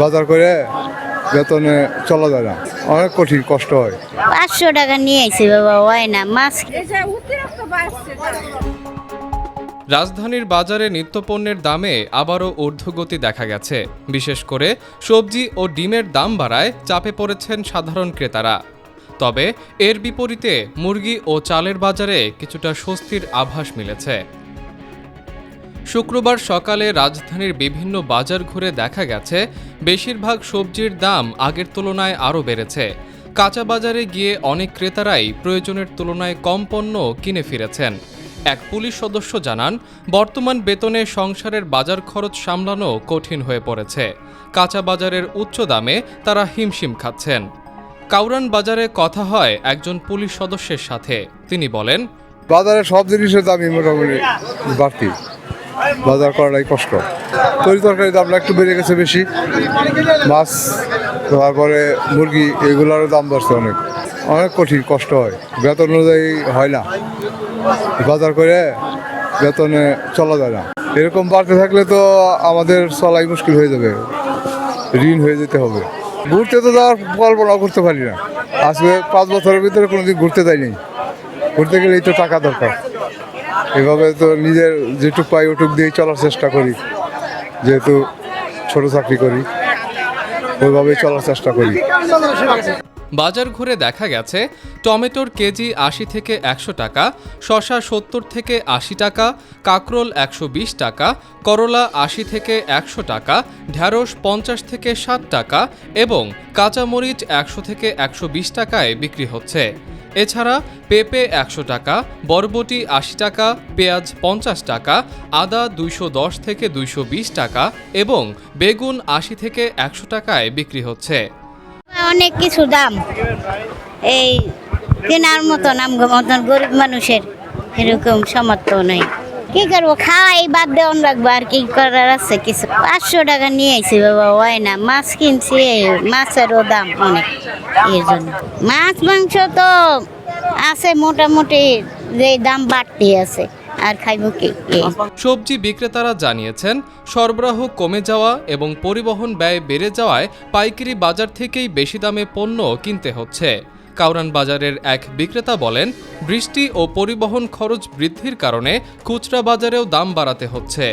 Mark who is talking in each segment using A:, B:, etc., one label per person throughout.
A: বাজার করে বেতনে চলা যায় না, অনেক কঠিন কষ্ট হয়।
B: 500 টাকা নিয়ে আইছি বাবা, হয় না মাছ।
C: রাজধানীর বাজারে নিত্যপণ্যের দামে আবারও ঊর্ধ্বগতি দেখা গেছে। বিশেষ করে সবজি ও ডিমের দাম বাড়ায় চাপে পড়েছেন সাধারণ ক্রেতারা। তবে এর বিপরীতে মুরগি ও চালের বাজারে কিছুটা স্বস্তির আভাস মিলেছে। শুক্রবার সকালে রাজধানীর বিভিন্ন বাজার ঘুরে দেখা গেছে বেশিরভাগ সবজির দাম আগের তুলনায় আরও বেড়েছে। কাঁচা বাজারে গিয়ে অনেক ক্রেতারাই প্রয়োজনের তুলনায় কম পণ্য কিনে ফিরেছেন। এক পুলিশ সদস্য জানান, বর্তমান বেতনে সংসারের বাজার খরচ সামলানো কঠিন হয়ে পড়েছে। কাঁচা বাজারের উচ্চ দামে তারা হিমশিম খাচ্ছেন। কাউরান বাজারে কথা হয় একজন পুলিশ সদস্যের সাথে। তিনি বলেন,
A: বাজারে সব জিনিসের দামই মোটামুটি বাড়তি, বাজার করাটাই কষ্ট। তরি তরকারির দামটা একটু বেড়ে গেছে বেশি, মাছ তারপরে মুরগি এগুলোরও দাম বাড়ছে অনেক, অনেক কঠিন কষ্ট হয়। বেতন অনুযায়ী হয় না, বাজার করে বেতনে চলা যায় না। এরকম বাড়তে থাকলে তো আমাদের চলাই মুশকিল হয়ে যাবে, ঋণ হয়ে যেতে হবে। ঘুরতে তো যাওয়ার কল্পনা করতে পারি না। আজকে 5 বছরের ভিতরে কোনোদিন ঘুরতে যাইনি। ঘুরতে গেলেই তো টাকা দরকার। এভাবে তো নিজের যেটুক পাই ওটুক দিয়েই চলার চেষ্টা করি, যেহেতু ছোট চাকরি করি, ওইভাবেই চলার চেষ্টা করি।
C: বাজার ঘুরে দেখা গেছে টমেটোর কেজি 80 থেকে 100 টাকা, শসা 70 থেকে 80 টাকা, কাঁকরোল 120 টাকা, করলা 80 থেকে 100 টাকা, ঢ্যাঁড়স 50 থেকে 60 টাকা এবং কাঁচামরিচ 100 থেকে 120 টাকায় বিক্রি হচ্ছে। এছাড়া পেঁপে 100 টাকা, বরবটি 80 টাকা, পেঁয়াজ 50 টাকা, আদা 210 থেকে 220 টাকা এবং বেগুন 80 থেকে 100 টাকায় বিক্রি হচ্ছে।
B: অনেক কিছু দাম, এই কেনার মতন মতন গরিব মানুষের এরকম সামর্থ্য নেই। কি করবো, খাওয়াই বাদ দেওয়ান রাখবো, আর কি করার আছে কিছু। 500 টাকা নিয়ে আইছি বাবা, হয় না মাছ কিনছি, মাছেরও দাম অনেক। এর জন্য মাছ মাংস তো আছে মোটামুটি, যে দাম বাড়তি আছে, আর খাইব কি।
C: সবজি বিক্রেতারা জানিয়েছেন, সরবরাহ কমে যাওয়া এবং পরিবহন ব্যয় বেড়ে যাওয়ায় পাইকারি বাজার থেকেই বেশি দামে পণ্য কিনতে হচ্ছে। কাউরান বাজারের এক বিক্রেতা বলেন, বৃষ্টি ও পরিবহন খরচ বৃদ্ধির কারণে খুচরা বাজারেও দাম বাড়াতে হচ্ছে।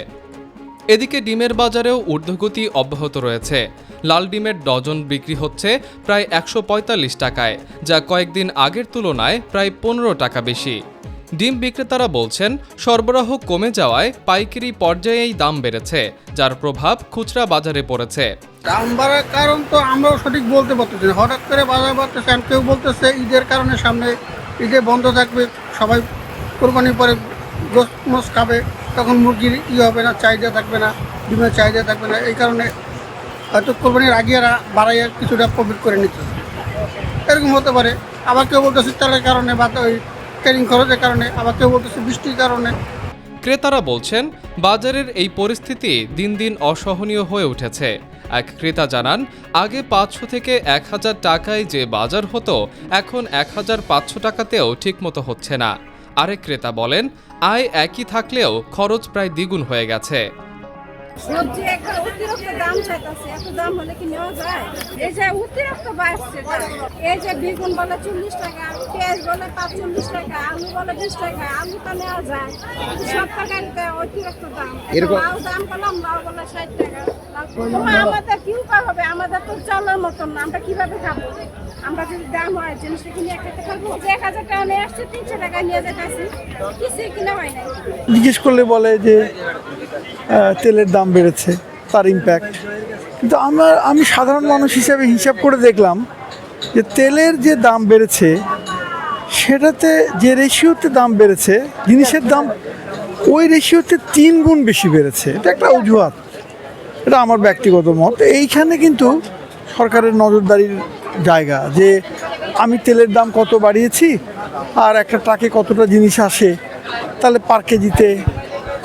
C: এদিকে ডিমের বাজারেও ঊর্ধ্বগতি অব্যাহত রয়েছে। লাল ডিমের ডজন বিক্রি হচ্ছে প্রায় 145 টাকায়, যা কয়েকদিন আগের তুলনায় প্রায় 15 টাকা বেশি। ডিম বিক্রেতারা বলছেন, সরবরাহ কমে যাওয়ায় পাইকারি পর্যায়েই দাম বেড়েছে, যার প্রভাব খুচরা বাজারে পড়েছে।
D: দাম বাড়ার কারণ তো আমরাও সঠিক বলতে পারতেছি না। হঠাৎ করে বাজার বাড়তেছে, কেউ বলতেছে ঈদের কারণে সামনে ঈদে বন্ধ থাকবে, সবাই কোরবানির পরে গোশত মোষ খাবে, তখন মুরগির হবে না, চাহিদা থাকবে না, ডিমের চাহিদা থাকবে না। এই কারণে হয়তো কোরবানির আগে এরা বাড়াইয়া কিছুটা প্রফিট করে নিতেছে, এরকম হতে পারে। আবার কেউ বলতেছে তেলের কারণে বা ওই ট্রেনিং খরচের কারণে, আবার কেউ বলতেছে বৃষ্টির কারণে।
C: ক্রেতারা বলছেন, বাজারের এই পরিস্থিতি দিন দিন অসহনীয় হয়ে উঠেছে। এক ক্রেতা জানান, আগে 500 থেকে 1000 টাকায় যে বাজার হতো, এখন 1500 টাকাতেও ঠিকমতো হচ্ছে না। আরেক ক্রেতা বলেন, আয় একই থাকলেও খরচ প্রায় দ্বিগুণ হয়ে গেছে।
E: সবজি এখন অতিরিক্ত দাম চাইতেছে, এত দাম হলে কি নেওয়া যায়? এই যে অতিরিক্ত বাড়ছে, এই যে বেগুন বলে 40 টাকা, পেঁয়াজ বলে 45 টাকা, আলু বলে 20 টাকা, আলু তো নেওয়া যায়, সব টাকা অতিরিক্ত দাম। লাউ দাম করলাম, লাউ বলে 60 টাকা। আমাদের কি উপায় হবে? আমাদের তো চলার মতন না, আমরা কিভাবে খাবো? আমরা যদি দাম হয় জিনিসটা কিনে খেতে পারবো। 1000 টাকা নিয়ে আসছে, 300 টাকা নিয়ে যেতেছি, কিছুই কিনা হয় নাই।
F: জিজ্ঞেস করলে বলে যে তেলের দাম বেড়েছে, তার ইম্প্যাক্ট। কিন্তু আমি সাধারণ মানুষ হিসাবে হিসাব করে দেখলাম যে তেলের যে দাম বেড়েছে, সেটাতে যে রেশিওতে দাম বেড়েছে, জিনিসের দাম ওই রেশিওতে 3 গুণ বেশি বেড়েছে। এটা একটা অজুহাত, এটা আমার ব্যক্তিগত মত। এইখানে কিন্তু সরকারের নজরদারির জায়গা, যে আমি তেলের দাম কত বাড়িয়েছি আর একটা ট্রাকে কতটা জিনিস আসে, তাহলে পার কেজিতে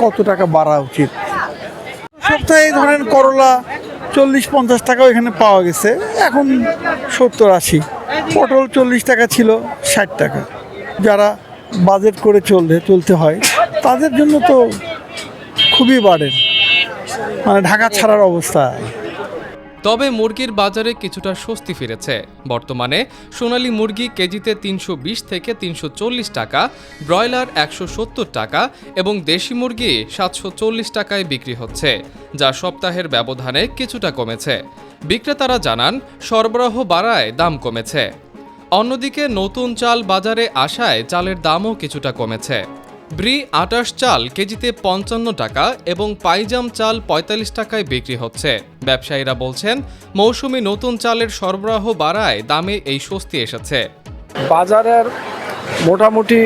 F: কত টাকা বাড়া উচিত। সপ্তাহে ধরেন করলা 40-50 টাকাও এখানে পাওয়া গেছে, এখন 70-80। পটল 40 টাকা ছিল, 60 টাকা। যারা বাজেট করে চলতে হয়, তাদের জন্য তো খুবই বাড়েন, মানে ঢাকা ছাড়ার অবস্থা।
C: তবে মুরগির বাজারে কিছুটা স্বস্তি ফিরেছে। বর্তমানে সোনালী মুরগি কেজিতে ৩২০ থেকে ৩৪০ টাকা, ব্রয়লার ১৭০ টাকা এবং দেশি মুরগি ৭৪০ টাকায় বিক্রি হচ্ছে, যা সপ্তাহের ব্যবধানে কিছুটা কমেছে। বিক্রেতারা জানান সরবরাহ বাড়ায় দাম কমেছে। অন্যদিকে নতুন চাল বাজারে আসায় চালের দামও কিছুটা কমেছে। ব্রি ২৮ চাল কেজিতে ৫৫ টাকা এবং পাইজাম চাল ৪৫ টাকায় বিক্রি হচ্ছে। ব্যবসায়ীরা বলছেন মৌসুমি নতুন চালের সরবরাহ বাড়ায় দামে এই স্বস্তি এসেছে।
G: বাজারের মোটামুটি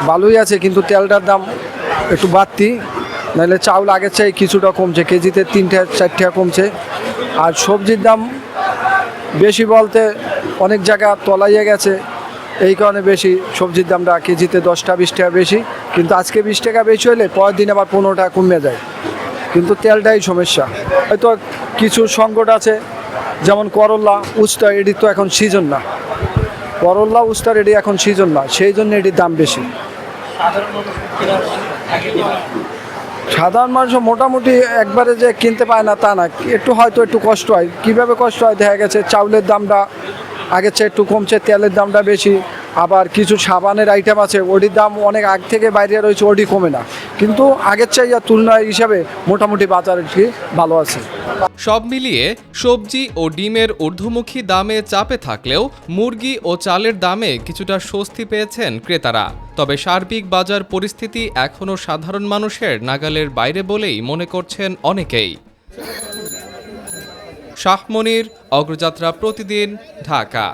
G: ভালোই আছে, কিন্তু তেলটার দাম একটু বাড়তি, নাহলে চাউল আগের চাই কিছুটা কমছে, কেজিতে ৩-৪ টাকা কমছে। আর সবজির দাম বেশি বলতে অনেক জায়গা তলাইয়ে গেছে, এই কারণে বেশি সবজির দামটা কেজিতে 10-20 টাকা বেশি, কিন্তু আজকে 20 টাকা বেশি হলে পরের দিন আবার 15 টাকা কমে যায়। কিন্তু তেলটাই সমস্যা। হয়তো কিছু সংকট আছে, যেমন করল্লা, উস্তা, এটি তো এখন সিজন না। করল্লা, উস্তার এটি এখন সিজন না, সেই জন্য এটির দাম বেশি। সাধারণ মানুষ মোটামুটি একবারে যে কিনতে পায় না তা না, একটু হয়তো একটু কষ্ট হয়। কীভাবে কষ্ট হয় দেখা গেছে চাউলের দামটা আগের চেয়ে একটু কমছে, তেলের দামটা বেশি, আবার কিছু সাবানের আইটেম আছে ওটির দাম অনেক আগ থেকে বাইরে রয়েছে, ওটি কমে না, কিন্তু আগের চেয়ে তুলনায় হিসাবে মোটামুটি বাজার কি ভালো আছে।
C: সব মিলিয়ে সবজি ও ডিমের ঊর্ধ্বমুখী দামে চাপে থাকলেও মুরগি ও চালের দামে কিছুটা স্বস্তি পেয়েছেন ক্রেতারা। তবে সার্বিক বাজার পরিস্থিতি এখনও সাধারণ মানুষের নাগালের বাইরে বলেই মনে করছেন অনেকেই। শাহ মনির, অগ্রযাত্রা প্রতিদিন, ঢাকা।